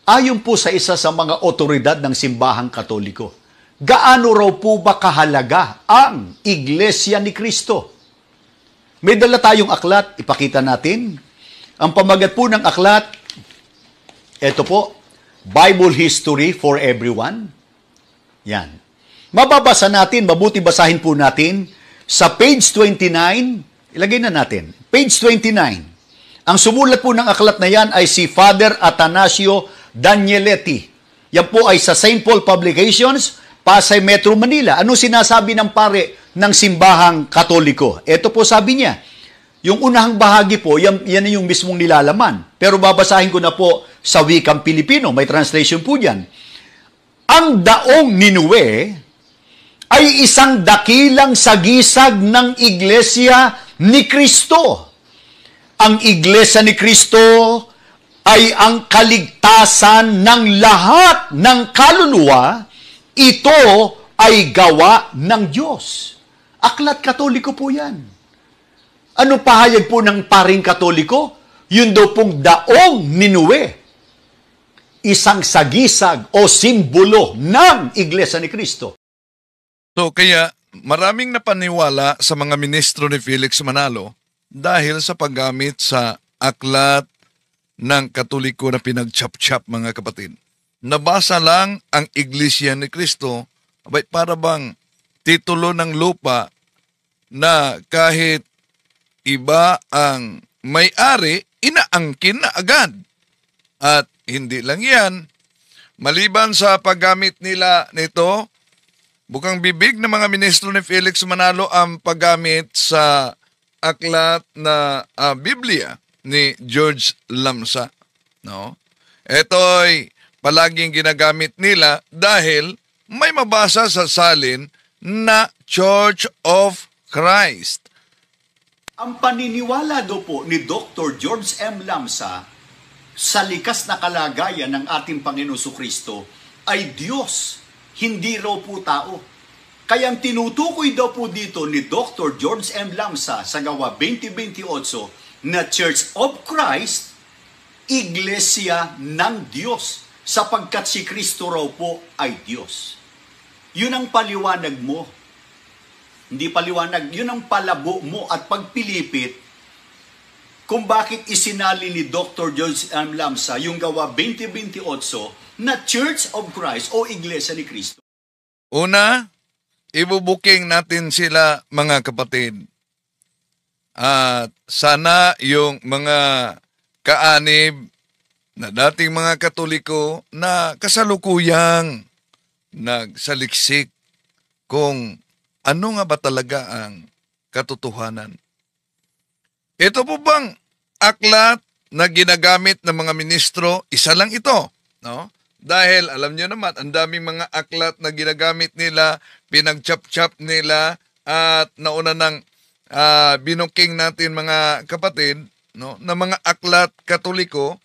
Ayon po sa isa sa mga otoridad ng simbahang Katoliko, gaano raw po ba kahalaga ang Iglesia ni Cristo? May dala tayong aklat, ipakita natin. Ang pamagat po ng aklat, ito po, Bible History for Everyone. Yan. Mababasa natin, mabuti basahin po natin sa page 29, ilagay na natin, page 29. Ang sumulat po ng aklat na yan ay si Father Atanasio Danieletti. Yan po ay sa St. Paul Publications, Pasay Metro Manila. Ano sinasabi ng pare ng simbahang Katoliko? Ito po sabi niya, yung unahang bahagi po, yan yung mismong nilalaman. Pero babasahin ko na po sa wikang Pilipino, may translation po dyan. Ang daong Ninue ay isang dakilang sagisag ng Iglesia ni Cristo. Ang Iglesia ni Cristo ay ang kaligtasan ng lahat ng kaluluwa. Ito ay gawa ng Diyos. Aklat Katoliko po yan. Ano pahayag po ng paring Katoliko? Yun daw pong daong Ninue. Isang sagisag o simbolo ng Iglesia ni Cristo. So kaya maraming napaniwala sa mga ministro ni Felix Manalo dahil sa paggamit sa aklat ng Katoliko na pinag-chap-chap, mga kapatid. Nabasa lang ang Iglesia ni Cristo, abay para bang titulo ng lupa na kahit iba ang may-ari, inaangkin na agad. At hindi lang yan, maliban sa paggamit nila nito, bukang bibig ng mga ministro ni Felix Manalo ang paggamit sa aklat na Biblia ni George Lamsa. No? Ito'y palaging ginagamit nila dahil may mabasa sa salin na Church of Christ. Ang paniniwala do po ni Dr. George M. Lamsa sa likas na kalagayan ng ating Panginoon Kristo ay Diyos, hindi raw po tao. Kaya ang tinutukoy daw po dito ni Dr. George M. Lamsa sa Gawa 2028 na Church of Christ, Iglesia ng Diyos, sapagkat si Kristo raw po ay Diyos. Yun ang paliwanag mo. Hindi paliwanag, yun ang palabo mo at pagpilipit kung bakit isinali ni Dr. George M. Lamsa yung Gawa 2028 na Church of Christ o Iglesia ni Cristo. Una, ibubuking natin sila, mga kapatid. At sana yung mga kaanib na dating mga Katoliko na kasalukuyang nagsaliksik kung ano nga ba talaga ang katotohanan. Ito po bang aklat na ginagamit ng mga ministro? Isa lang ito, no? Dahil alam nyo naman, ang daming mga aklat na ginagamit nila, pinag-chap-chap nila, at nauna ng binuking natin, mga kapatid, no, na mga aklat Katoliko.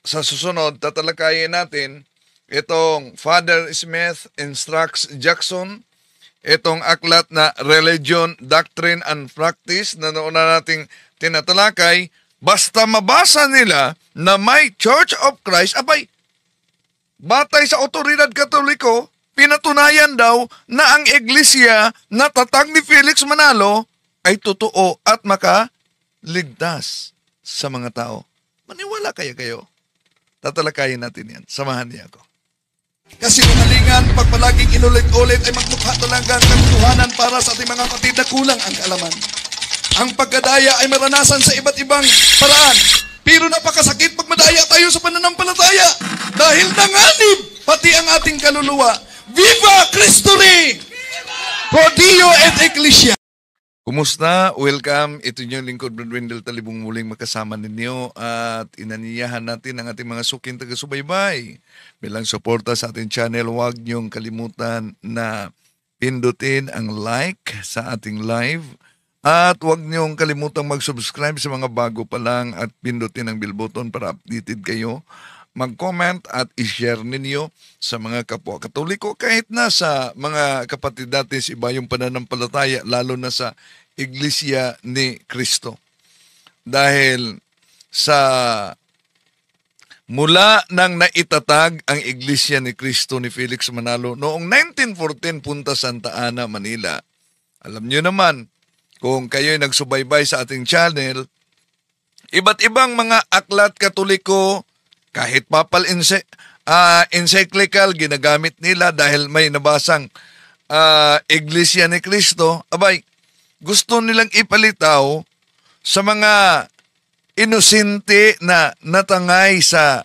Sa susunod, tatalakayin natin itong Father Smith Instructs Jackson, itong aklat na Religion, Doctrine and Practice na nauna nating tinatalakay. Basta mabasa nila na may Church of Christ, abay, batay sa otoridad Katoliko, pinatunayan daw na ang iglesia na tatag ni Felix Manalo ay totoo at makaligtas sa mga tao. Maniwala kayo? Tatalakayin natin yan. Samahan niya ako. Kasi lumalingan, pag palaging inulit-ulit ay magmukha talaga ang katotohanan para sa ating mga kapatid na kulang ang kaalaman. Ang pagkadaya ay maranasan sa iba't ibang paraan. Pero napakasakit pag madaya tayo sa pananampalataya. Dahil nanganib pati ang ating kaluluwa. Viva Cristo Rey! Pro Dio et Ecclesia! Kumusta? Welcome. Ito yung lingkod, Brad Wendell Talibong, muling makasama ninyo at inaniyahan natin ang ating mga suking taga-subaybay. Bilang suporta sa ating channel, huwag niyong kalimutan na pindutin ang like sa ating live at huwag niyong kalimutang mag-subscribe sa mga bago pa lang at pindutin ang bell button para updated kayo. Mag-comment at i-share ninyo sa mga kapwa Katoliko kahit na sa mga kapatid natin sa iba yung pananampalataya, lalo na sa Iglesia ni Cristo. Dahil sa Mula nang naitatag ang Iglesia ni Cristo ni Felix Manalo noong 1914 Punta Santa Ana, Manila. Alam niyo naman, kung kayo'y nagsubaybay sa ating channel, iba't ibang mga aklat Katoliko, kahit papal encyclical, ginagamit nila dahil may nabasang Iglesia ni Cristo. Abay, gusto nilang ipalitaw sa mga inosente na natangay sa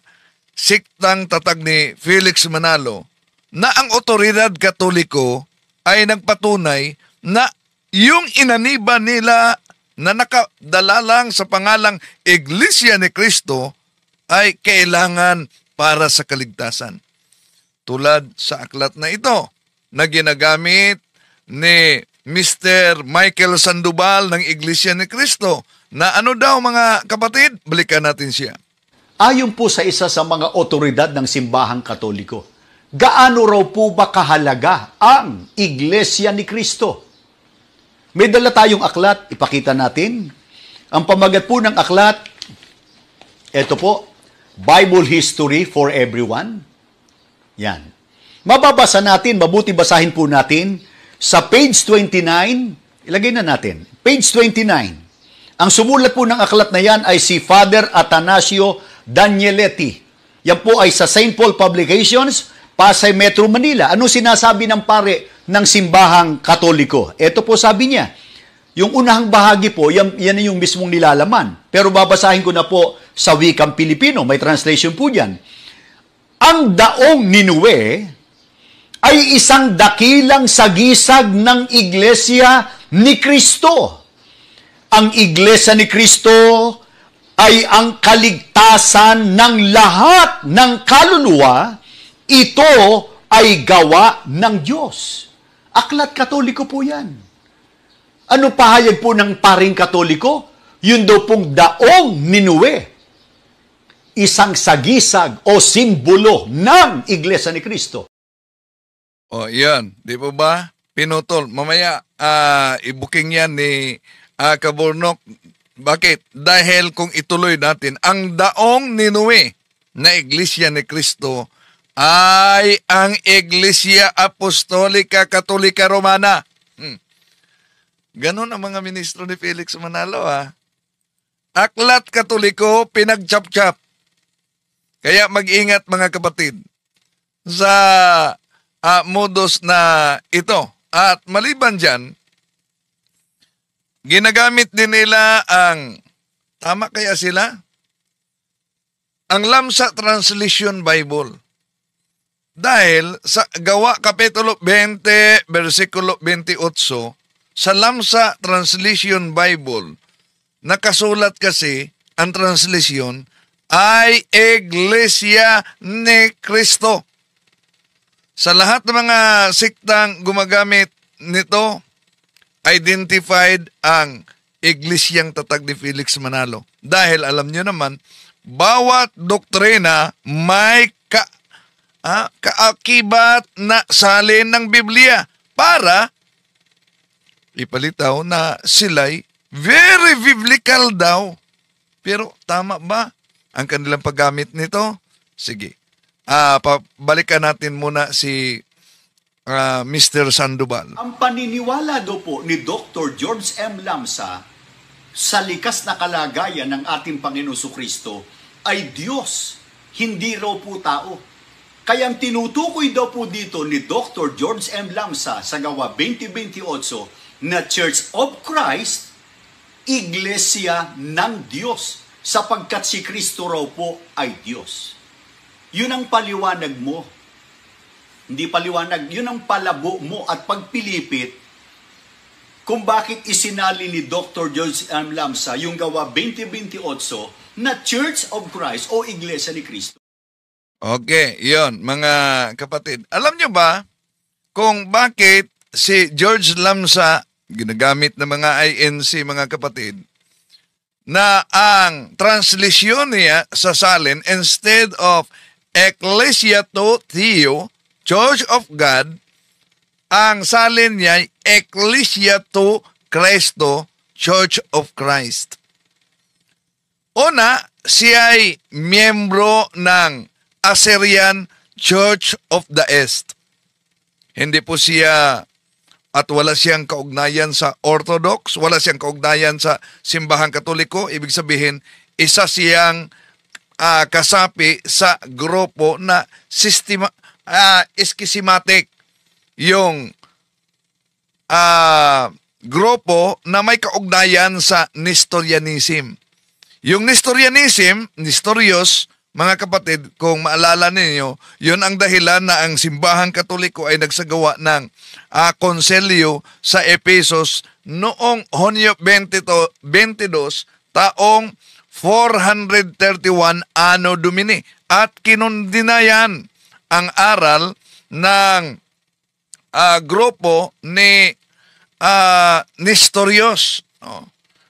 siktang tatag ni Felix Manalo na ang otoridad Katoliko ay nagpatunay na yung inaniba nila na nakadala lang sa pangalang Iglesia ni Cristo ay kailangan para sa kaligtasan. Tulad sa aklat na ito na ginagamit ni Mr. Michael Sandoval ng Iglesia ni Cristo na ano daw mga kapatid, balikan natin siya. Ayon po sa isa sa mga otoridad ng simbahang Katoliko, gaano raw po ba kahalaga ang Iglesia ni Cristo? May dala tayong aklat, ipakita natin. Ang pamagat po ng aklat, ito po, Bible History for Everyone. Yan. Mababasa natin, mabuti basahin po natin sa page 29, ilagay na natin, page 29. Ang sumulat po ng aklat na yan ay si Father Atanasio Danieletti. Yan po ay sa St. Paul Publications, Pasay Metro Manila. Ano sinasabi ng pare ng simbahang Katoliko? Ito po sabi niya. Yung unahang bahagi po, yan yung mismong nilalaman. Pero babasahin ko na po sa wikang Pilipino. May translation po dyan. Ang daong Ninue ay isang dakilang sagisag ng Iglesia ni Cristo. Ang Iglesia ni Cristo ay ang kaligtasan ng lahat ng kaluluwa. Ito ay gawa ng Diyos. Aklat Katoliko po yan. Ano pahayag po ng paring Katoliko? Yun daw pong daong Ninue. Isang sagisag o simbolo ng Iglesia ni Cristo. O, yan. Di ba ba? Pinutol. Mamaya, i-booking yan ni Kaburnok. Bakit? Dahil kung ituloy natin, ang daong Ninue na Iglesia ni Cristo ay ang Iglesia Apostolika Katolika Romana. Ganon ang mga ministro ni Felix Manalo, ha? Aklat Katoliko, pinagchap-chap. Kaya mag-ingat mga kapatid sa modus na ito. At maliban dyan, ginagamit din nila ang, tama kaya sila? Ang Lamsa Translation Bible. Dahil sa Gawa Kapitulo 20, versikulo 28, sa Lamsa Translation Bible, nakasulat kasi ang translation ay Iglesia ni Cristo. Sa lahat ng mga siktang gumagamit nito, identified ang Iglesyang tatag ni Felix Manalo. Dahil alam nyo naman, bawat doktrina may kaakibat na salin ng Biblia para ipalitaw na sila'y very biblical daw. Pero tama ba ang kanilang paggamit nito? Sige. Pabalikan natin muna si Mr. Sandoval. Ang paniniwala do po ni Dr. George M. Lamsa sa likas na kalagayan ng ating Panginoon Kristo ay Diyos, hindi raw po tao. Kaya ang tinutukoy daw po dito ni Dr. George M. Lamsa sa Gawa 2028 na Church of Christ, Iglesia ng Diyos, sapagkat si Kristo raw po ay Diyos. Yun ang paliwanag mo. Hindi paliwanag, yun ang palabo mo at pagpilipit kung bakit isinali ni Dr. George M. Lamsa yung Gawa 2028 na Church of Christ o Iglesia ni Kristo. Okay, yon mga kapatid. Alam nyo ba kung bakit si George Lamsa, ginagamit ng mga INC mga kapatid, na ang translasyon niya sa salin, instead of Ecclesia to Theo, Church of God, ang salin niya ay Ecclesia to Cristo, Church of Christ. Una, siya ay miyembro ng Assyrian Church of the East. Hindi po siya at wala siyang kaugnayan sa Orthodox, wala siyang kaugnayan sa simbahang Katoliko. Ibig sabihin, isa siyang kasapi sa grupo na schismatic. Yung grupo na may kaugnayan sa Nestorianism. Yung Nestorios, mga kapatid, kung maalala ninyo, yun ang dahilan na ang simbahang Katoliko ay nagsagawa ng konselyo sa Ephesus noong Hunyo 22, taong 431 Anno Domini. At kinundinayan ang aral ng grupo ni Nestorios.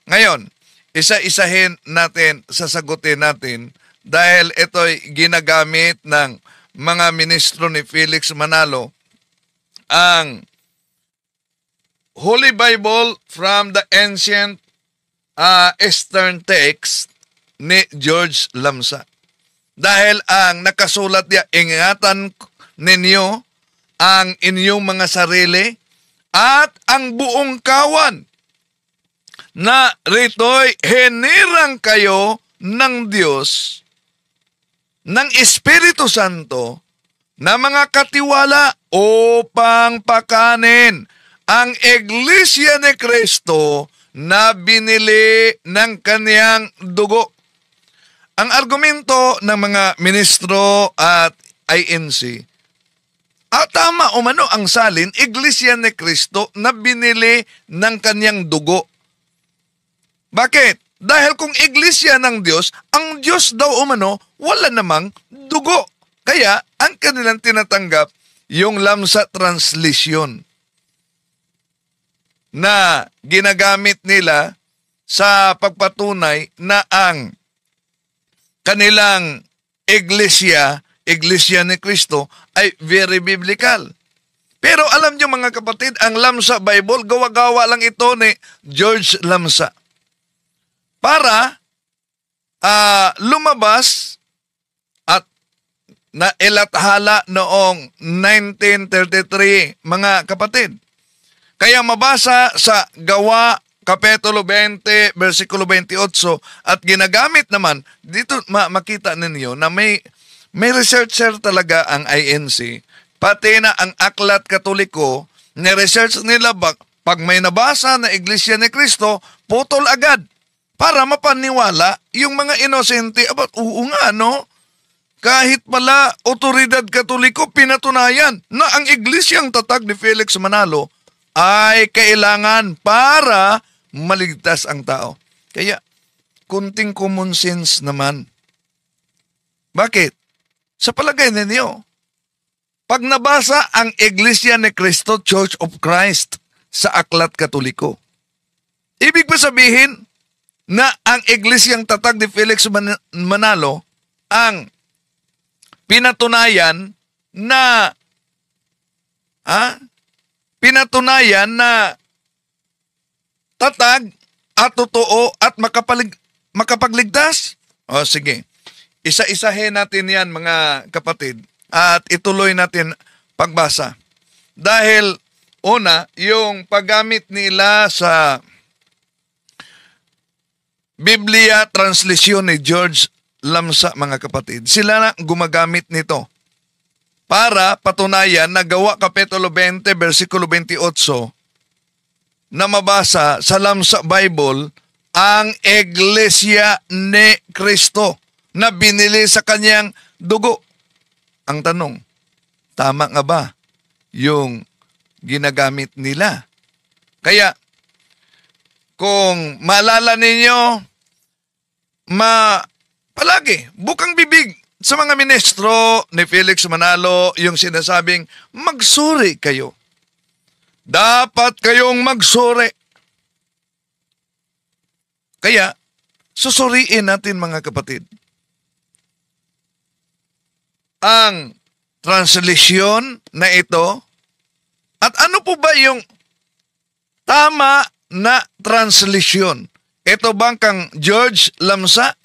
Ngayon, isa-isahin natin, sasagutin natin dahil ito'y ginagamit ng mga ministro ni Felix Manalo, ang Holy Bible from the Ancient Eastern Text ni George Lamsa. Dahil ang nakasulat niya, ingatan ninyo ang inyong mga sarili at ang buong kawan na rito'y hinirang kayo ng Diyos, ng Espiritu Santo, na mga katiwala upang pakanin ang Iglesia ni Cristo na binili ng kaniyang dugo. Ang argumento ng mga ministro at INC, tama umano ang salin, Iglesia ni Cristo na binili ng kaniyang dugo. Bakit? Dahil kung iglesia ng Diyos, ang Diyos daw umano, wala namang dugo. Kaya, ang kanilang tinatanggap, yung Lamsa translation na ginagamit nila sa pagpatunay na ang kanilang iglesia ni Cristo, ay very biblical. Pero alam nyo mga kapatid, ang Lamsa Bible, gawa-gawa lang ito ni George Lamsa. Para lumabas at nailathala noong 1933, mga kapatid. Kaya mabasa sa Gawa, Kapitulo 20, versikulo 28, at ginagamit naman, dito makita ninyo na may researcher talaga ang INC, pati na ang Aklat Katoliko, ni-research nila pag may nabasa na Iglesia ni Cristo, putol agad. Para mapaniwala yung mga inosente, oo nga, no? Kahit pala otoridad Katoliko, pinatunayan na ang iglesyang tatag ni Felix Manalo ay kailangan para maligtas ang tao. Kaya, kunting common sense naman. Bakit? Sa palagay ninyo, pag nabasa ang Iglesia ni Cristo, Church of Christ, sa Aklat Katoliko, ibig ba sabihin na ang iglesyang tatag ni Felix Manalo ang pinatunayan na tatag at totoo at makapagligtas? O sige, isa-isahin natin yan mga kapatid at ituloy natin pagbasa. Dahil una, yung paggamit nila sa Biblia translation ni George Lamsa, mga kapatid, sila na gumagamit nito para patunayan na Gawa Kapitulo 20, versikulo 28 na mabasa sa Lamsa Bible ang Iglesia ni Cristo na binili sa kanyang dugo. Ang tanong, tama nga ba yung ginagamit nila? Kaya, kung maalala ninyo, palagi, bukang bibig sa mga ministro ni Felix Manalo yung sinasabing, magsuri kayo. Dapat kayong magsuri. Kaya, susuriin natin mga kapatid. Ang translation na ito, at ano po ba yung tama na translation? Ito bang kang George Lamsa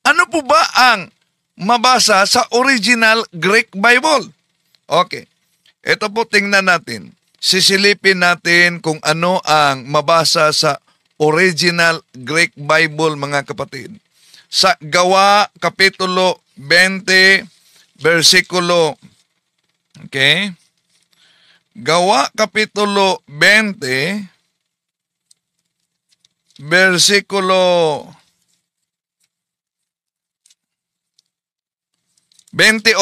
Ano po ba ang mabasa sa original Greek Bible? Okay. Ito po tingnan natin. Sisilipin natin kung ano ang mabasa sa original Greek Bible, mga kapatid. Sa Gawa, Kapitulo 20, versikulo, okay? Gawa, Kapitulo 20, versikulo 28.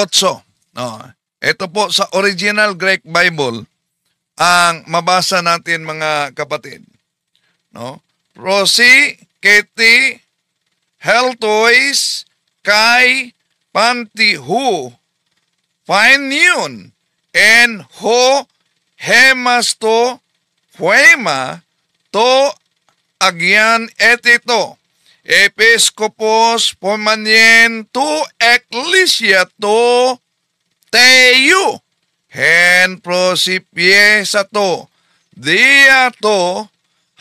Ito po sa original Greek Bible ang mabasa natin, mga kapatid. No? Prosi, keti, heltois, kai, pantihu, painion, en ho, hemasto, poema, to, agyan etito, episkopos, pomanien, tu, ecclesia, to, teyu, hen prosipie sa to, dia to,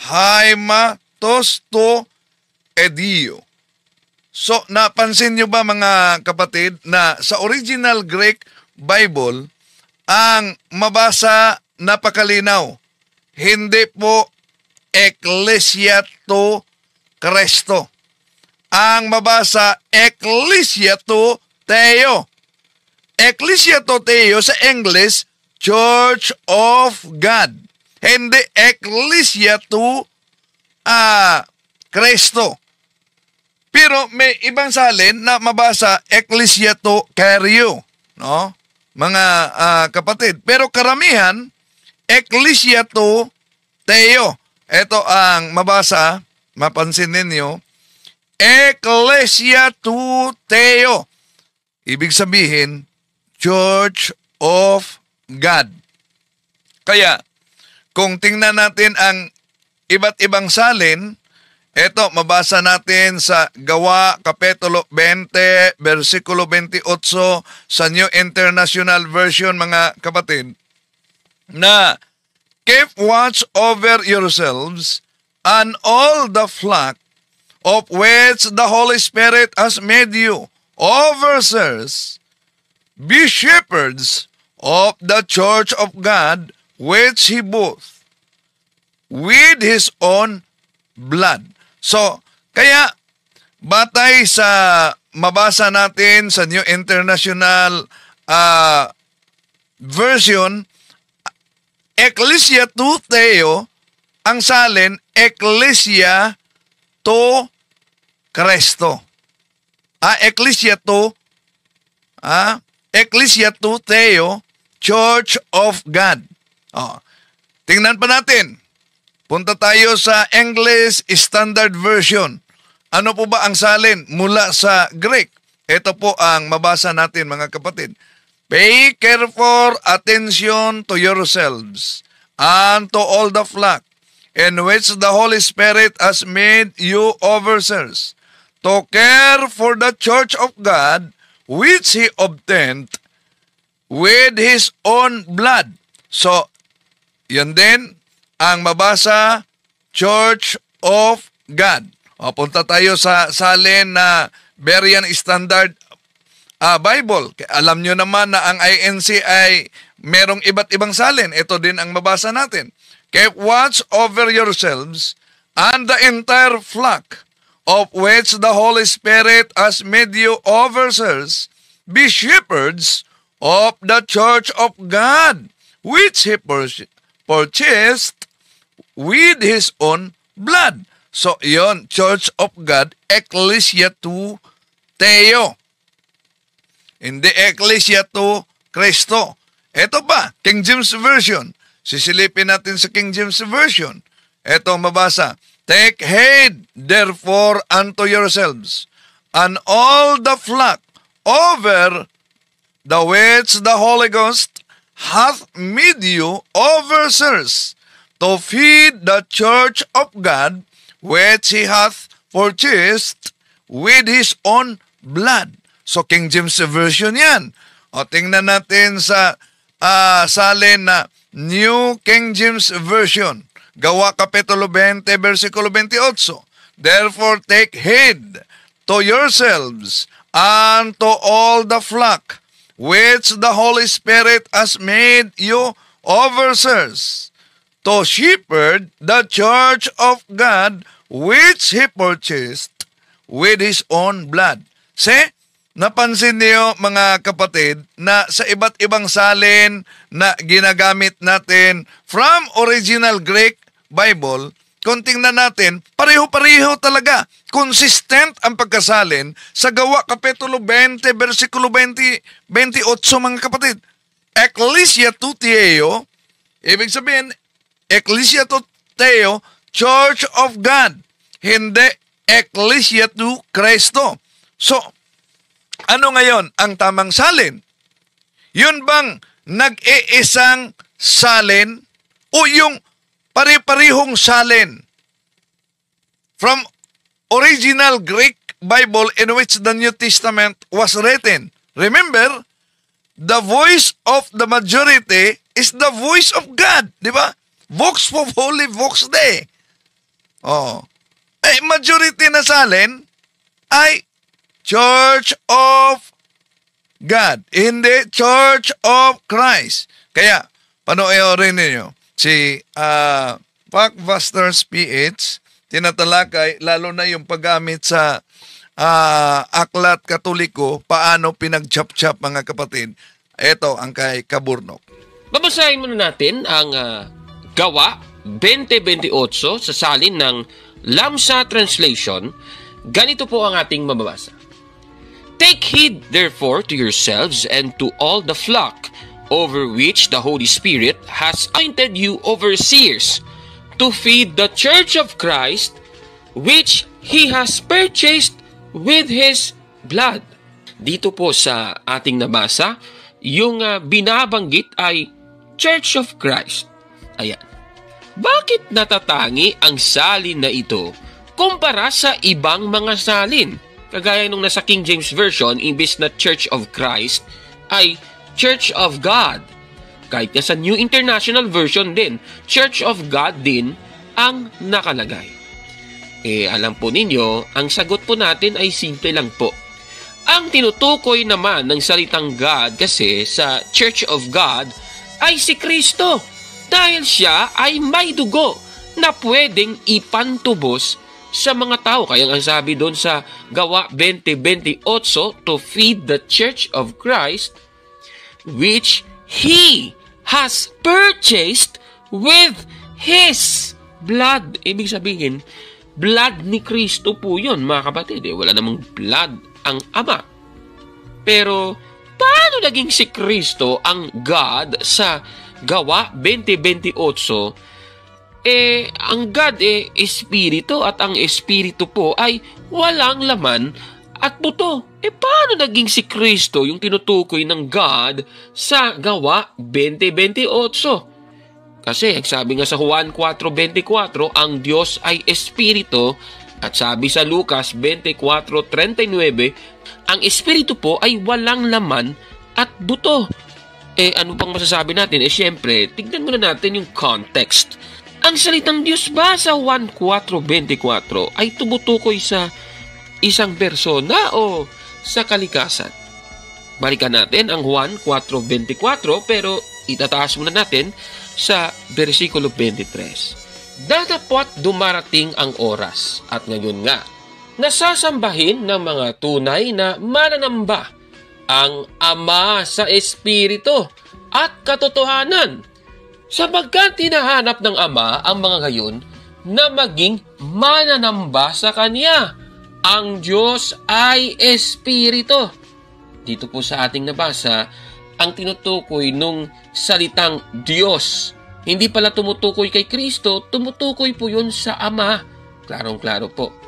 haima tosto edio. So, napansin nyo ba, mga kapatid, na sa original Greek Bible, ang mabasa napakalinaw. Hindi po Ecclesia to Christo. Ang mabasa, Ecclesia to Theo. Ecclesia to Theo sa English, Church of God. Hindi Ecclesia to Kristo. Pero may ibang salin na mabasa Ecclesia to Cario, no? Mga kapatid. Pero karamihan, Ecclesia to Theo. Ito ang mabasa, mapansin ninyo, Ecclesia to Theo. Ibig sabihin, Church of God. Kaya, kung tingnan natin ang iba't ibang salin, ito, mabasa natin sa Gawa, Kapitulo 20, versikulo 28 sa New International Version, mga kapatid, na keep watch over yourselves and all the flock of which the Holy Spirit has made you overseers. Be shepherds of the church of God, which he bought with his own blood. So, kaya, batay sa mabasa natin sa New International Version, Ecclesia to Theo, ang salin, Ecclesia to Kristo. Ecclesia to Theo, Church of God. Tingnan pa natin. Punta tayo sa English Standard Version. Ano po ba ang salin mula sa Greek? Ito po ang mabasa natin, mga kapatid. Pay careful attention to yourselves and to all the flock in which the Holy Spirit has made you overseers, to care for the church of God, which he obtained with his own blood. So, yun din ang mabasa, Church of God. Punta tayo sa salin na Berean Standard Bible. Alam nyo naman na ang INC ay merong iba't ibang salin. Ito din ang mabasa natin. Keep watch over yourselves and the entire flock of which the Holy Spirit has made you overseers. Be shepherds of the church of God, which he purchased with his own blood. So, yon, Church of God, Ecclesia to Theo. Hindi Ecclesia to Kristo. Ito pa, King James Version. Sisilipin natin sa King James Version. Ito mabasa. Take heed, therefore, unto yourselves, and all the flock over the which the Holy Ghost hath made you overseers, to feed the church of God, which he hath purchased with his own blood. So, King James Version yan. O, tingnan natin sa salin na New King James Version. Gawa Kapitulo 20, versikulo 28. Therefore, take heed to yourselves and to all the flock which the Holy Spirit has made you overseers, to shepherd the church of God which He purchased with His own blood. See? Napansin niyo mga kapatid na sa iba't ibang salin na ginagamit natin from original Greek Bible, kung tingnan natin, pareho-pareho talaga. Consistent ang pagkasalin sa Gawa Kapitulo 20, versikulo 28 mga kapatid. Ecclesia Tuteo, ibig sabihin, Ecclesia Tuteo, Church of God, hindi Ecclesia tu Cristo. So, ano ngayon ang tamang salin? Yun bang nag-iisang salin o yung pare-parehong salin from original Greek Bible in which the New Testament was written? Remember, the voice of the majority is the voice of God, di ba? Vox populi, vox Dei. Oh. Majority na salin ay Church of God, hindi Church of Christ. Kaya, panoorin ninyo, si Pakvasters PH, tinatalakay, lalo na yung paggamit sa aklat katoliko, paano pinag-chop-chop mga kapatid. Ito ang kay Kaburnok. Babasahin muna natin ang Gawa 20:28 sa salin ng Lamsa Translation. Ganito po ang ating mababasa. Take heed therefore to yourselves and to all the flock over which the Holy Spirit has appointed you overseers to feed the church of Christ which He has purchased with His blood. Dito po sa ating nabasa, yung binabanggit ay Church of Christ. Ayan. Bakit natatangi ang salin na ito kumpara sa ibang mga salin? Kagaya nung nasa King James Version, imbis na Church of Christ, ay Church of God. Kahit na sa New International Version din, Church of God din ang nakalagay. Alam po ninyo, ang sagot po natin ay simple lang po. Ang tinutukoy naman ng salitang God kasi sa Church of God ay si Kristo. Dahil siya ay may dugo na pwedeng ipantubos sa mga tao. Kaya ang sabi doon sa Gawa 20:28, to feed the church of Christ, which He has purchased with His blood. Ibig sabihin, blood ni Kristo po yun, mga kapatid. Wala namang blood ang Ama. Pero, paano naging si Kristo ang God sa Gawa 20:28? Ang God espiritu at ang espiritu po ay walang laman at buto. Paano naging si Kristo yung tinutukoy ng God sa Gawa 20:28? Kasi sabi nga sa Juan 4:24, ang Diyos ay espiritu at sabi sa Lucas 24:39, ang espiritu po ay walang laman at buto. Ano pang masasabi natin? Siyempre, tignan muna natin yung context. Ang salitang Diyos ba sa Juan 4:24 ay tumutukoy sa isang persona o sa kalikasan? Balikan natin ang Juan 4:24 pero itataas muna natin sa versikulo 23. Datapwat dumarating ang oras at ngayon nga, nasasambahin ng mga tunay na mananamba ang Ama sa Espiritu at katotohanan, sapagkat hinahanap ng Ama ang mga gayon na maging mananamba sa Kanya. Ang Diyos ay Espiritu. Dito po sa ating nabasa, ang tinutukoy nung salitang Diyos. Hindi pala tumutukoy kay Kristo, tumutukoy po yun sa Ama. Klarong-klaro po.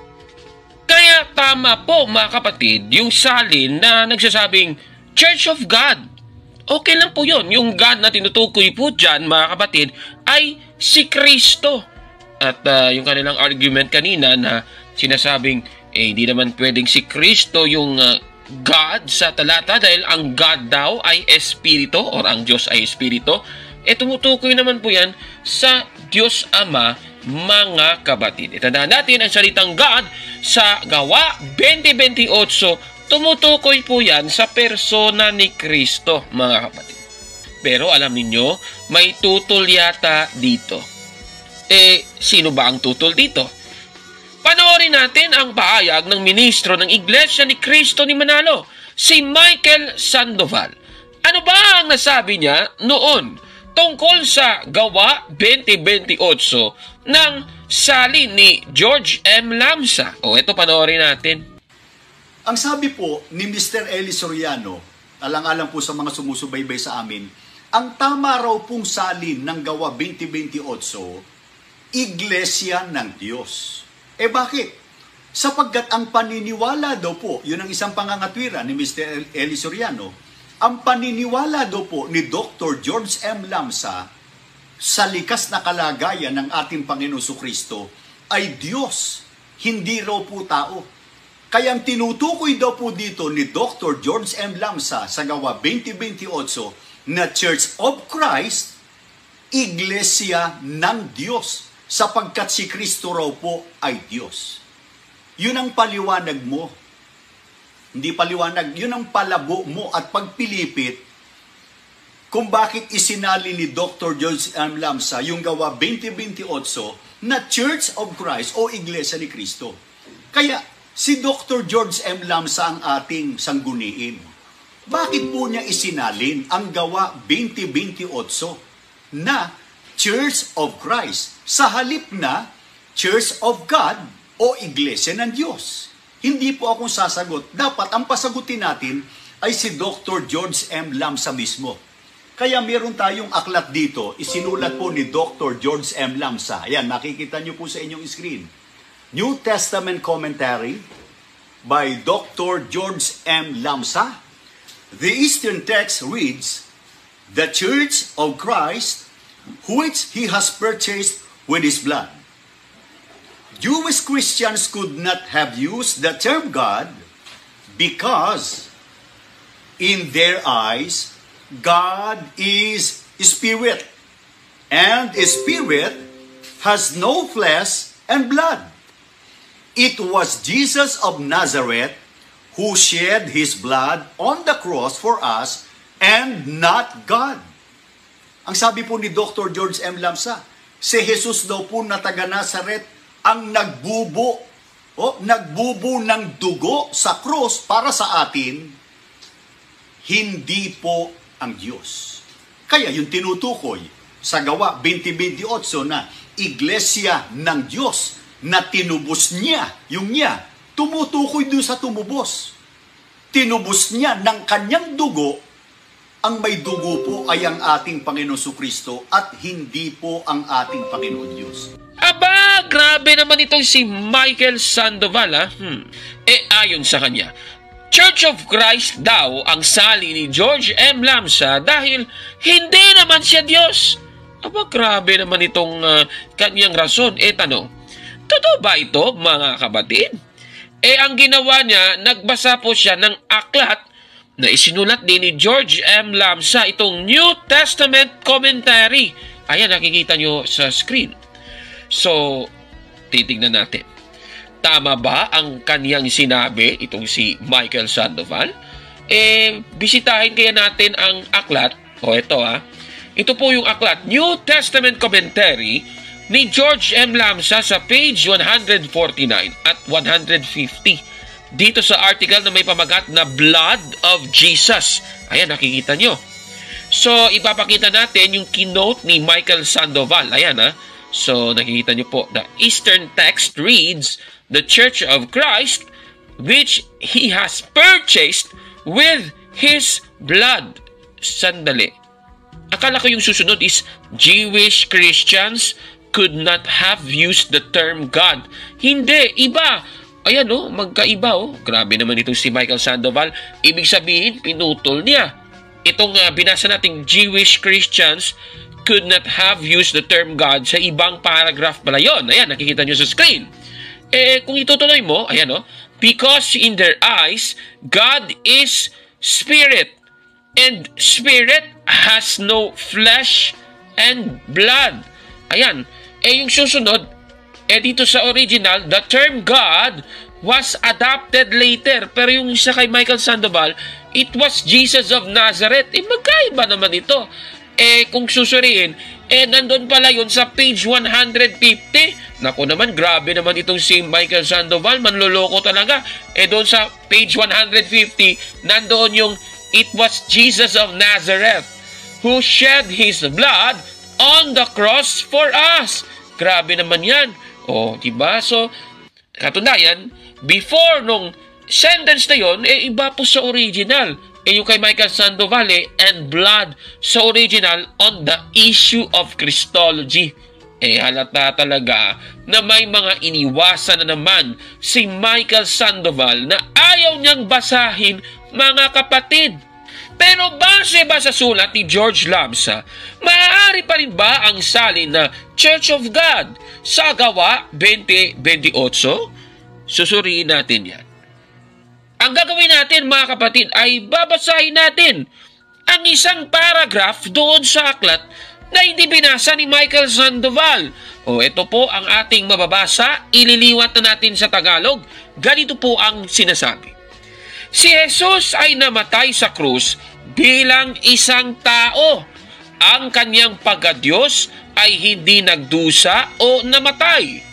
Kaya tama po mga kapatid, yung salin na nagsasabing Church of God. Okay lang po yun. Yung God na tinutukoy po dyan, mga kapatid, ay si Kristo. At yung kanilang argument kanina na sinasabing, hindi naman pwedeng si Kristo yung God sa talata dahil ang God daw ay Espiritu or ang Diyos ay Espiritu. Tumutukoy naman po yan sa Diyos Ama mga kapatid. Itandaan natin ang salitang God sa Gawa 20:28. Tumutukoy po yan sa persona ni Kristo, mga kapatid. Pero alam ninyo, may tutol yata dito. Sino ba ang tutol dito? Panoorin natin ang pahayag ng ministro ng Iglesia ni Cristo ni Manalo, si Michael Sandoval. Ano ba ang nasabi niya noon tungkol sa Gawa 20:28 ng salin ni George M. Lamsa? Ito panoorin natin. Ang sabi po ni Mr. Eli Soriano, alang-alang po sa mga sumusubaybay sa amin, ang tama raw pong salin ng Gawa 20:28, Iglesia ng Diyos. Bakit? Sapagkat ang paniniwala daw po, yun ang isang pangangatwira ni Mr. Eli Soriano, ang paniniwala daw po ni Dr. George M. Lamsa sa likas na kalagayan ng ating Panginoon Kristo ay Diyos, hindi raw po tao. Kaya ang tinutukoy daw po dito ni Dr. George M. Lamsa sa Gawa 20:28 na Church of Christ, Iglesia ng Diyos, sapagkat si Kristo raw po ay Diyos. Yun ang paliwanag mo. Hindi paliwanag, yun ang palabo mo at pagpilipit kung bakit isinali ni Dr. George M. Lamsa yung Gawa 20:28 na Church of Christ o Iglesia ni Kristo. Kaya si Dr. George M. Lamsa ang ating sangguniin. Bakit po niya isinalin ang Gawa 20:28 na Church of Christ sa halip na Church of God o Iglesia ng Diyos? Hindi po akong sasagot. Dapat ang pasagutin natin ay si Dr. George M. Lamsa mismo. Kaya meron tayong aklat dito, isinulat po ni Dr. George M. Lamsa. Ayan, nakikita niyo po sa inyong screen. New Testament Commentary by Dr. George M. Lamsa. The Eastern text reads, "The Church of Christ, which He has purchased with His blood." Jewish Christians could not have used the term God because in their eyes, God is Spirit, and a Spirit has no flesh and blood. It was Jesus of Nazareth who shed His blood on the cross for us and not God. Ang sabi po ni Dr. George M. Lamsa, si Jesus daw po na taga Nazareth ang nagbubo ng dugo sa cross para sa atin, hindi po ang Diyos. Kaya yung tinutukoy sa Gawa 20:28 na Iglesia ng Diyos na tinubos niya, yung niya, tumutukoy doon sa tumubos. Tinubos niya ng kanyang dugo. Ang may dugo po ay ang ating Panginoon Kristo at hindi po ang ating Panginoon Diyos. Aba, grabe naman itong si Michael Sandoval, ayon sa kanya, Church of Christ daw ang sali ni George M. Lamsa dahil hindi naman siya Diyos. Aba, grabe naman itong kanyang rason. Tanong, totoo ba ito, mga kapatid? Ang ginawa niya, nagbasa po siya ng aklat na isinulat din ni George M. Lamsa, itong New Testament Commentary. Ayan, nakikita nyo sa screen. So, titignan natin. Tama ba ang kaniyang sinabi, itong si Michael Sandoval? Bisitahin kaya natin ang aklat. Ito Ito po yung aklat, New Testament Commentary ni George M. Lamsa sa page 149 at 150. Dito sa article na may pamagat na Blood of Jesus. Ayan, nakikita nyo. So, ipapakita natin yung keynote ni Michael Sandoval. Ayan, So, nakikita nyo po, the Eastern text reads, "The Church of Christ, which He has purchased with His blood." Sandali. Akala ko yung susunod is, Jewish Christians could not have used the term God. Hindi, iba. Ayan magkaiba Grabe naman itong si Michael Sandoval. Ibig sabihin, pinutol niya. Itong binasa nating Jewish Christians could not have used the term God sa ibang paragraph pala yun. Ayan, nakikita nyo sa screen. Kung itutuloy mo, ayan because in their eyes, God is Spirit, and Spirit has no flesh and blood. Ayan, yung susunod, dito sa original, the term God was adopted later. Pero yung isa kay Michael Sandoval, it was Jesus of Nazareth. Magkaiba naman ito. Kung susuriin, nandun pala yun sa page 150. Naku naman, grabe naman itong si Michael Sandoval. Manloloko talaga. Doon sa page 150, nandoon yung it was Jesus of Nazareth who shed His blood on the cross for us. Grabe naman yan. Diba? So, katunayan, before nung sentence na yun, iba po sa original. Yung kay Michael Sandoval, and blood sa original on the issue of Christology. Halata talaga na may mga iniwasan na naman si Michael Sandoval na ayaw niyang basahin, mga kapatid. Pero base ba sa sulat ni George Lamsa, maaari pa rin ba ang salin na Church of God sa Gawa 20:28? Susuriin natin yan. Ang gagawin natin, mga kapatid, ay babasahin natin ang isang paragraph doon sa aklat na hindi binasa ni Michael Sandoval. Ito po ang ating mababasa. Ililiwat na natin sa Tagalog. Ganito po ang sinasabi. Si Jesus ay namatay sa krus bilang isang tao. Ang kanyang pagkadiyos ay hindi nagdusa o namatay.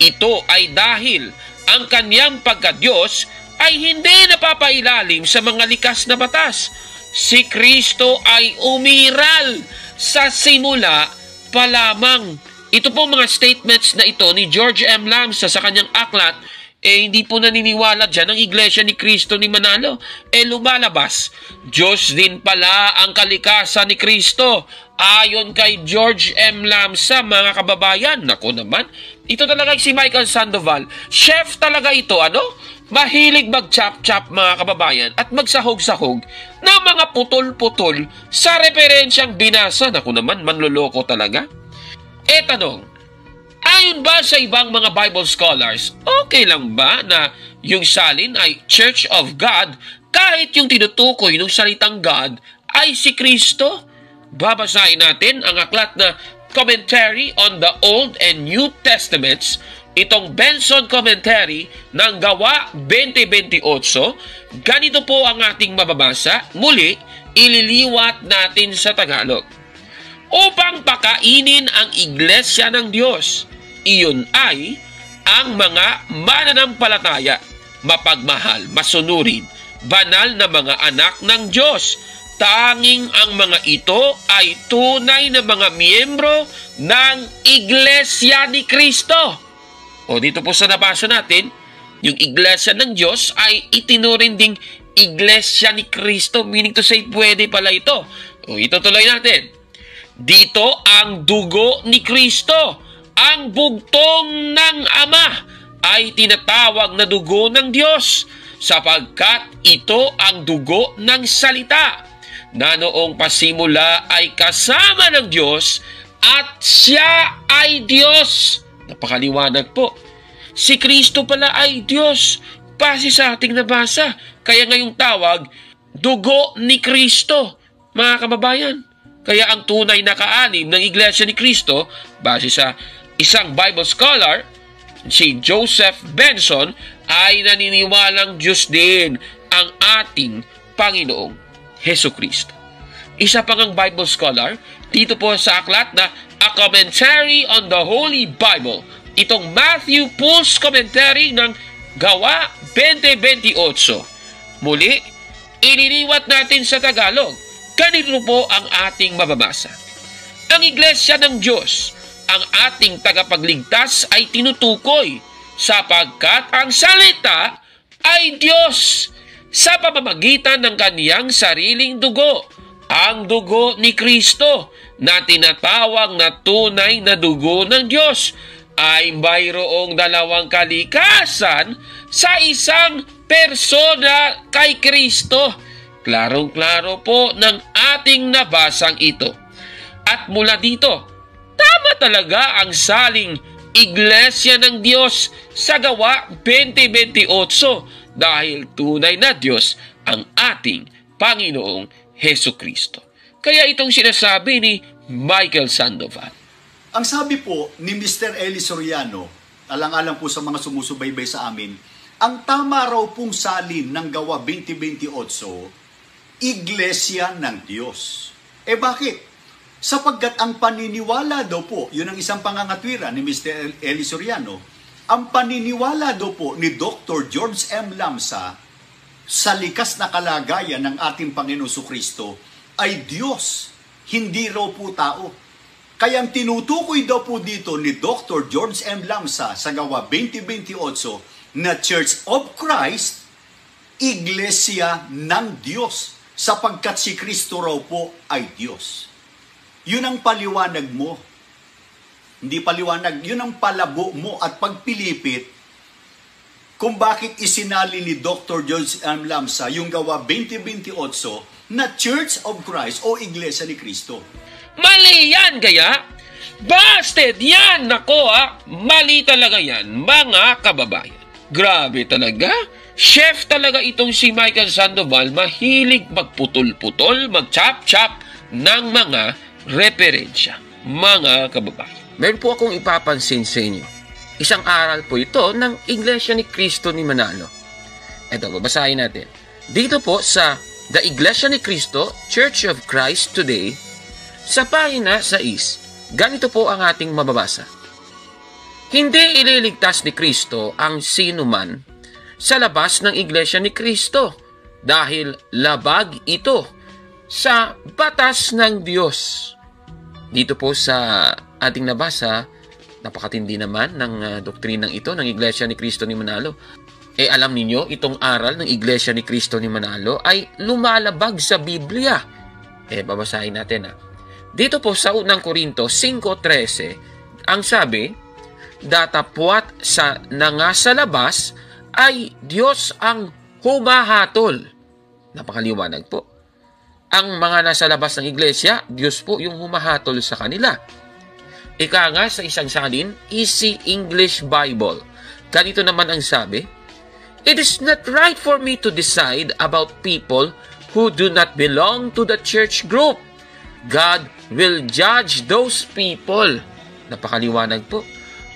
Ito ay dahil ang kanyang pagkadiyos ay hindi napapailalim sa mga likas na batas. Si Kristo ay umiral sa simula pa lamang. Ito po mga statements na ito ni George M. Lamsa sa kanyang aklat, hindi po naniniwala dyan ang Iglesia ni Kristo ni Manalo. Lumalabas, Diyos din pala ang kalikasan ni Kristo. Ayon kay George M. Lamsa, mga kababayan. Naku naman, ito talaga si Michael Sandoval. Chef talaga ito, mahilig mag-chop-chop, mga kababayan, at magsahog-sahog ng mga putol-putol sa referensyang binasa. Naku naman, manloloko talaga. Tanong, ayon ba sa ibang mga Bible scholars, okay lang ba na yung salin ay Church of God kahit yung tinutukoy ng salitang God ay si Kristo? Babasahin natin ang aklat na Commentary on the Old and New Testaments, itong Benson Commentary ng Gawa 20:28. Ganito po ang ating mababasa. Muli, ililiwat natin sa Tagalog. Upang pakainin ang Iglesia ng Diyos, iyon ay ang mga mananampalataya, mapagmahal, masunurin, banal na mga anak ng Diyos. Tanging ang mga ito ay tunay na mga miyembro ng Iglesia ni Kristo. Dito po sa nabasa natin, yung Iglesia ng Diyos ay itinuring ding Iglesia ni Kristo. Meaning to say, pwede pala ito. Itutuloy natin. Dito ang dugo ni Kristo, ang bugtong ng Ama, ay tinatawag na dugo ng Diyos, sapagkat ito ang dugo ng salita, na noong pasimula ay kasama ng Diyos at siya ay Diyos. Napakaliwanag po. Si Kristo pala ay Diyos, base sa ating nabasa. Kaya ngayong tawag, dugo ni Kristo, mga kababayan. Kaya ang tunay na kaanim ng Iglesia ni Kristo, base sa isang Bible scholar, si Joseph Benson, ay naniniwalang Diyos din ang ating Panginoong Hesukristo. Isa pang ang Bible scholar, dito po sa aklat na A Commentary on the Holy Bible, itong Matthew Poole's Commentary ng Gawa 20:28. Muli, ililiwat natin sa Tagalog. Ganito po ang ating mababasa. Ang Iglesia ng Diyos, ang ating tagapagligtas, ay tinutukoy sapagkat ang salita ay Diyos sa pamamagitan ng kaniyang sariling dugo, ang dugo ni Kristo na tinatawag na tunay na dugo ng Diyos, ay mayroong dalawang kalikasan sa isang persona kay Kristo. Klarong-klaro po ng ating nabasang ito. At mula dito, tama talaga ang saling Iglesia ng Diyos sa Gawa 20:28 dahil tunay na Diyos ang ating Panginoong Hesukristo. Kaya itong sinasabi ni Michael Sandoval. Ang sabi po ni Mr. Eli Soriano, alang-alang po sa mga sumusubaybay sa amin, ang tama raw pong salin ng Gawa 20:28, Iglesia ng Diyos. Bakit? Sapagkat ang paniniwala daw po, yun ang isang pangangatwira ni Mr. Eli Soriano, ang paniniwala daw po ni Dr. George M. Lamsa sa likas na kalagayan ng ating Panginoon Kristo ay Diyos, hindi raw po tao. Kaya ang tinutukoy daw po dito ni Dr. George M. Lamsa sa Gawa 20:28 na Church of Christ, Iglesia ng Diyos, sapagkat si Kristo raw po ay Diyos. Yun ang paliwanag mo. Hindi paliwanag, yun ang palabo mo at pagpilipit kung bakit isinali ni Dr. George M. Lamsa yung Gawa 20:28 na Church of Christ o Iglesia ni Kristo. Mali yan, gaya. Busted yan! Nako mali talaga yan, mga kababayan. Grabe talaga. Chef talaga itong si Michael Sandoval, mahilig magputol-putol, mag-chop-chop ng mga referensya. Mga kababayan, meron po akong ipapansin sa inyo. Isang aral po ito ng Iglesia ni Cristo ni Manalo. Ito, babasahin natin. Dito po sa The Iglesia ni Cristo, Church of Christ Today, sa pahina 6, ganito po ang ating mababasa. Hindi ililigtas ni Kristo ang sinuman sa labas ng Iglesia ni Kristo dahil labag ito sa batas ng Diyos. Dito po sa ating nabasa, napakatindi naman ng doktrinang ito ng Iglesia ni Cristo ni Manalo. Alam ninyo, itong aral ng Iglesia ni Cristo ni Manalo ay lumalabag sa Biblia. Babasahin natin Dito po sa unang Korinto 5:13, ang sabi, datapwat sa nangasa labas ay Diyos ang humahatol. Napakaliwanag po. Ang mga nasa labas ng iglesia, Diyos po yung humahatol sa kanila. Ika nga sa isang salin, Easy English Bible. Ganito naman ang sabi, it is not right for me to decide about people who do not belong to the church group. God will judge those people. Napakaliwanag po.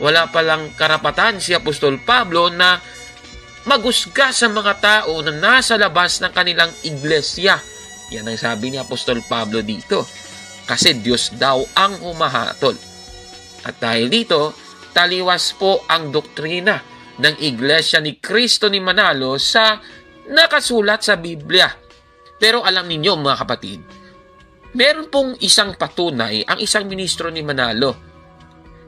Wala palang karapatan si Apostol Pablo na magusga sa mga tao na nasa labas ng kanilang iglesia. Yan ang sabi ni Apostol Pablo dito. Kasi Diyos daw ang humahatol. At dahil dito, taliwas po ang doktrina ng Iglesia ni Cristo ni Manalo sa nakasulat sa Biblia. Pero alam ninyo mga kapatid, meron pong isang patunay ang isang ministro ni Manalo.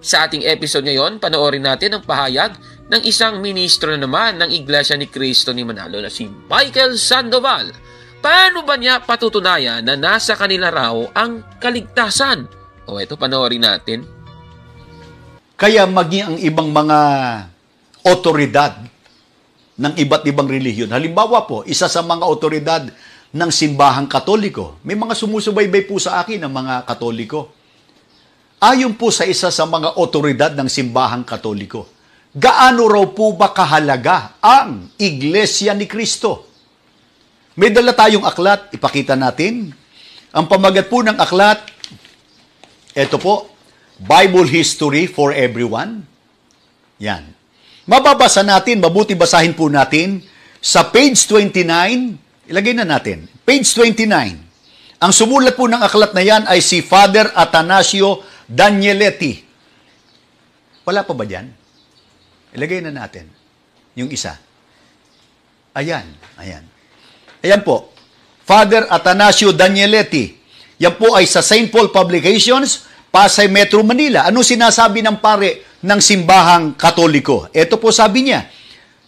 Sa ating episode ngayon, panoorin natin ang pahayag ng isang ministro naman ng Iglesia ni Cristo ni Manalo na si Michael Sandoval. Paano ba niya patutunayan na nasa kanila raw ang kaligtasan? Ito panoorin natin. Kaya maging ang ibang mga otoridad ng iba't ibang relihiyon. Halimbawa po, isa sa mga otoridad ng simbahang Katoliko. May mga sumusubaybay po sa akin ng mga Katoliko. Ayon po sa isa sa mga otoridad ng simbahang Katoliko, gaano raw po ba kahalaga ang Iglesia ni Kristo? May dala tayong aklat, ipakita natin. Ang pamagat po ng aklat, ito po, Bible History for Everyone. Yan. Mababasa natin, mabuti basahin po natin sa page 29, ilagay na natin, page 29. Ang sumulat po ng aklat na yan ay si Father Atanasio Danieletti. Wala pa ba dyan? Ilagay na natin yung isa. Ayan, ayan. Ayan po, Father Atanasio Danieletti. Yan po ay sa St. Paul Publications, Pasay Metro Manila. Ano sinasabi ng pare ng simbahang Katoliko? Ito po sabi niya,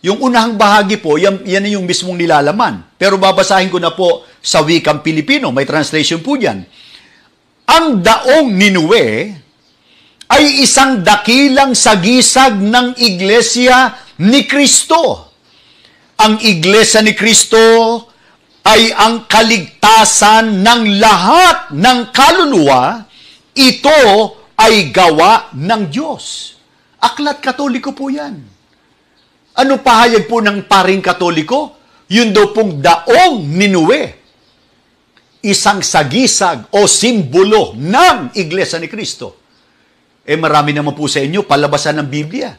yung unahang bahagi po, yan yung mismong nilalaman. Pero babasahin ko na po sa wikang Pilipino, may translation po dyan. Ang daong Ninue ay isang dakilang sagisag ng Iglesia ni Kristo. Ang Iglesia ni Kristo ay ang kaligtasan ng lahat ng kaluluwa. Ito ay gawa ng Diyos. Aklat Katoliko po yan. Ano pahayag po ng paring Katoliko? Yun daw pong daong Ninue. Isang sagisag o simbolo ng Iglesia ni Kristo. Marami naman po sa inyo palabasan ng Biblia.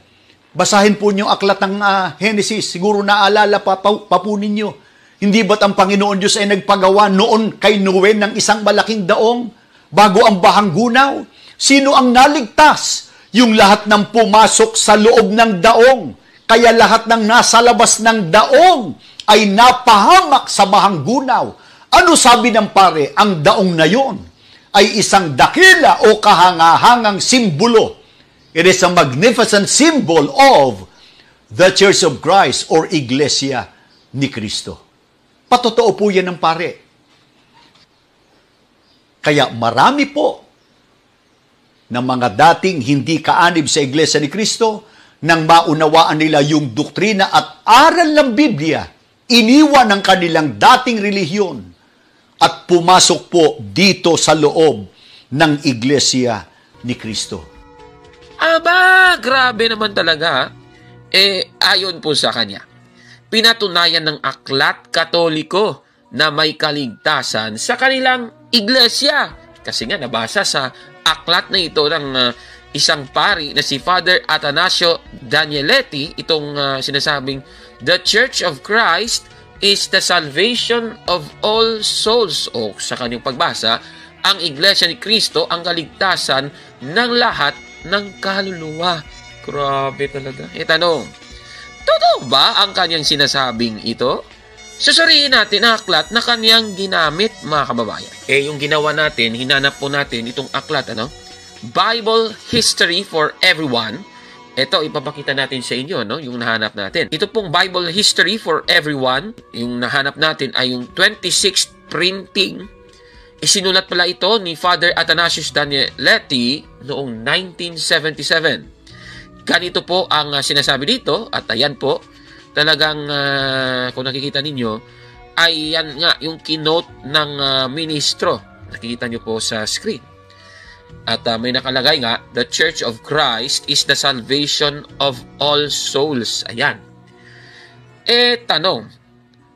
Basahin po niyo aklat ng Genesis. Siguro naalala pa po ninyo. Hindi ba't ang Panginoon Diyos ay nagpagawa noon kay Noe ng isang malaking daong bago ang bahang gunaw? Sino ang naligtas? Yung lahat ng pumasok sa loob ng daong. Kaya lahat ng nasa labas ng daong ay napahamak sa bahang gunaw. Ano sabi ng pare? Ang daong na yon ay isang dakila o kahangahangang simbolo. It is a magnificent symbol of the Church of Christ or Iglesia ni Cristo. Patotoo po yan ng pare. Kaya marami po ng mga dating hindi kaanib sa Iglesia ni Cristo nang maunawaan nila yung doktrina at aral ng Biblia, iniwan ang kanilang dating relihiyon at pumasok po dito sa loob ng Iglesia ni Cristo. Aba, grabe naman talaga. Ayon po sa kanya, pinatunayan ng aklat Katoliko na may kaligtasan sa kanilang iglesia. Kasi nga nabasa sa aklat na ito ng isang pari na si Father Atanasio Danieletti, itong sinasabing, "The Church of Christ is the salvation of all souls." O sa kanyang pagbasa, ang Iglesia ni Cristo ang kaligtasan ng lahat ng kaluluwa. Grabe talaga. Tanong, totoo ba ang kanyang sinasabing ito? Susuriin natin ang aklat na kanyang ginamit, mga kababayan. Yung ginawa natin, hinanap po natin itong aklat, Bible History for Everyone. Ito, ipapakita natin sa inyo, yung nahanap natin. Ito pong Bible History for Everyone, yung nahanap natin ay yung 26th printing. Isinulat pala ito ni Father Athanasius Danieletti noong 1977. Ganito po ang sinasabi dito, at ayan po, talagang kung nakikita ninyo, ay yan nga yung keynote ng ministro. Nakikita nyo po sa screen. At may nakalagay nga, "The Church of Christ is the salvation of all souls." Ayan. Tanong,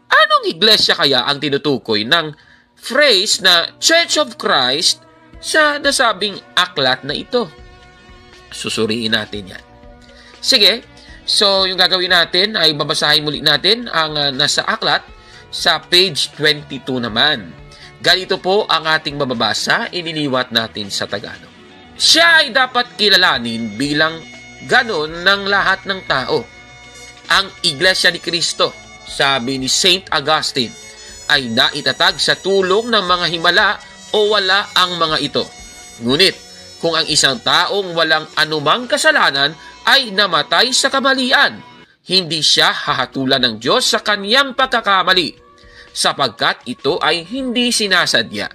anong iglesia kaya ang tinutukoy ng phrase na Church of Christ sa nasabing aklat na ito? Susuriin natin yan. Sige, so yung gagawin natin ay babasahin muli natin ang nasa aklat sa page 22 naman. Ganito po ang ating mababasa, iniliwat natin sa Tagalog. "Siya ay dapat kilalanin bilang ganon ng lahat ng tao. Ang Iglesia ni Cristo," sabi ni Saint Augustine, "ay naitatag sa tulong ng mga himala o wala ang mga ito. Ngunit, kung ang isang taong walang anumang kasalanan ay namatay sa kamalian, hindi siya hahatulan ng Diyos sa kaniyang pagkakamali, sapagkat ito ay hindi sinasadya.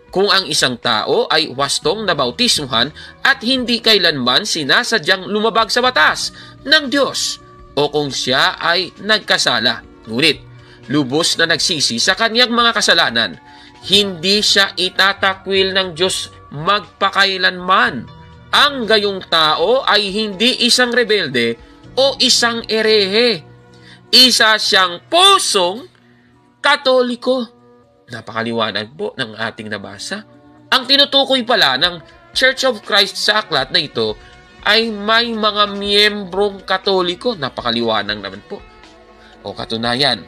Kung ang isang tao ay wastong nabautismuhan at hindi kailanman sinasadyang lumabag sa batas ng Diyos, o kung siya ay nagkasala, ngunit lubos na nagsisi sa kaniyang mga kasalanan, hindi siya itatakwil ng Diyos magpakailanman. Ang gayong tao ay hindi isang rebelde o isang erehe. Isa siyang pusong Katoliko." Napakaliwanag po ng ating nabasa. Ang tinutukoy pala ng Church of Christ sa aklat na ito ay may mga miyembrong Katoliko. Napakaliwanag naman po. O katunayan,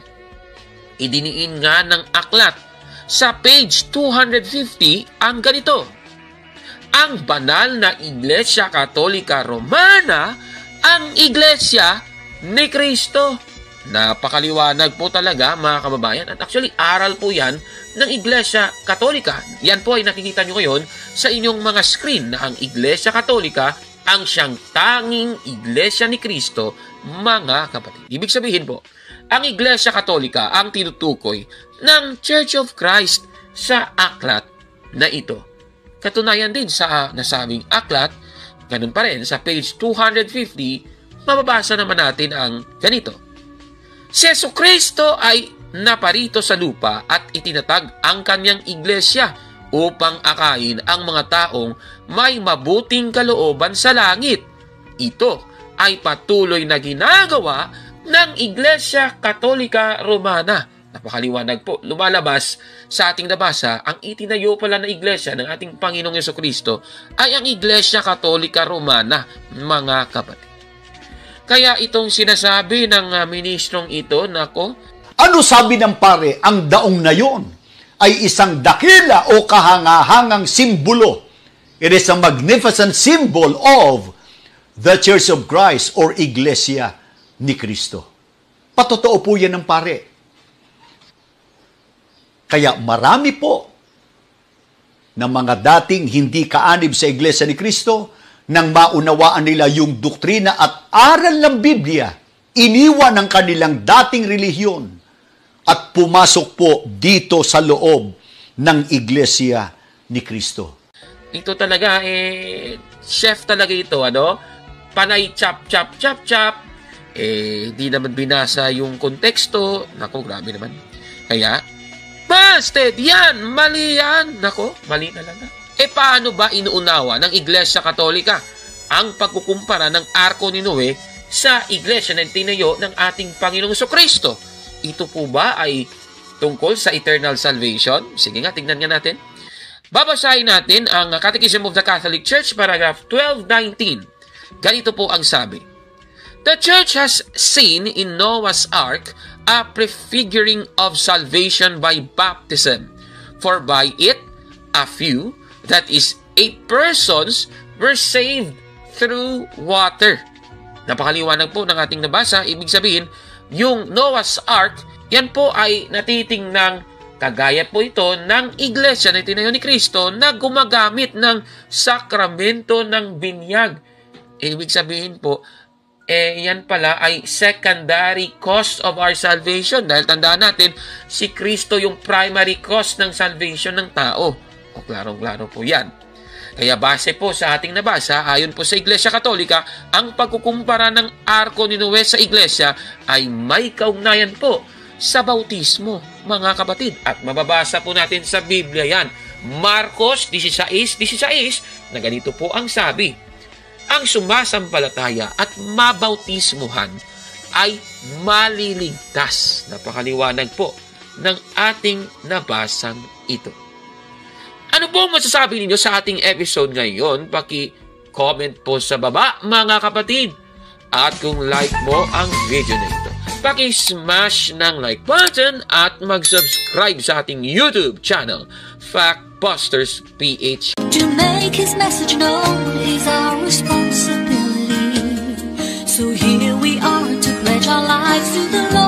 idiniin nga ng aklat sa page 250 ang ganito: "Ang banal na Iglesia Katolika Romana, ang Iglesia ni Cristo." Napakaliwanag po talaga, mga kababayan. At actually, aral po yan ng Iglesia Katolika. Yan po ay nakikita nyo ngayon sa inyong mga screen na ang Iglesia Katolika ang siyang tanging Iglesia ni Cristo, mga kapatid. Ibig sabihin po, ang Iglesia Katolika ang tinutukoy ng Church of Christ sa aklat na ito. Katunayan din sa nasabing aklat, ganun pa rin sa page 250, mababasa naman natin ang ganito: "Si Jesucristo ay naparito sa lupa at itinatag ang kanyang iglesia upang akayin ang mga taong may mabuting kalooban sa langit. Ito ay patuloy na ginagawa ng Iglesia Katolika Romana." Napakaliwanag po. Lumalabas sa ating nabasa, ang itinayo pala na iglesia ng ating Panginoong Jesucristo ay ang Iglesia Katolika Romana, mga kapatid. Kaya itong sinasabi ng ministrong ito, nako, Ano sabi ng pare? Ang daong na yon ay isang dakila o kahangahangang simbolo. It is a magnificent symbol of the Church of Christ or Iglesia ni Cristo. Patotoo po yan ng pare. Kaya marami po na mga dating hindi kaanib sa Iglesia ni Cristo, nang maunawaan nila yung doktrina at aral ng Biblia, iniwan ang kanilang dating relihiyon at pumasok po dito sa loob ng Iglesia ni Cristo. ito talaga, chef talaga ito, ano? Panay chop, chop, chop, chop. Di naman binasa yung konteksto. Nako, grabe naman. Kaya, busted! Yan! Mali yan! Nako, mali talaga. Paano ba inuunawa ng Iglesia Katolika ang pagkukumpara ng Arko ni Noe sa Iglesia na tinayo ng ating Panginoong Jesucristo? Ito po ba ay tungkol sa eternal salvation? Sige nga, tignan nga natin. Babasahin natin ang Catechism of the Catholic Church, paragraph 1219. Ganito po ang sabi. The Church has seen in Noah's Ark a prefiguring of salvation by baptism, for by it, a few, that is, 8 persons, were saved through water. Napakaliwanag po ng ating nabasa. Ibig sabihin, yung Noah's Ark, yan po ay natitingnang kagaya po ito ng iglesia na itinayo ni Kristo na gumagamit ng sakramento ng binyag. Ibig sabihin po, yan pala ay secondary cause of our salvation. Dahil tandaan natin, si Kristo yung primary cause ng salvation ng tao. O klarong-klaro po yan. Kaya base po sa ating nabasa, ayon po sa Iglesia Katolika, ang pagkukumpara ng Arko ni Noe sa Iglesia ay may kaugnayan po sa bautismo, mga kapatid. At mababasa po natin sa Biblia yan. Marcos 16:16 na ganito po ang sabi. Ang sumasampalataya at mabautismuhan ay maliligtas. Napakaliwanag po ng ating nabasang ito. Ano po masasabi ninyo sa ating episode ngayon? Paki-comment po sa baba, mga kapatid. At kung like mo ang video na ito, paki-smash ng like button at mag-subscribe sa ating YouTube channel, Factbusters PH. To make his message known is our responsibility. So here we are to pledge our lives to the Lord.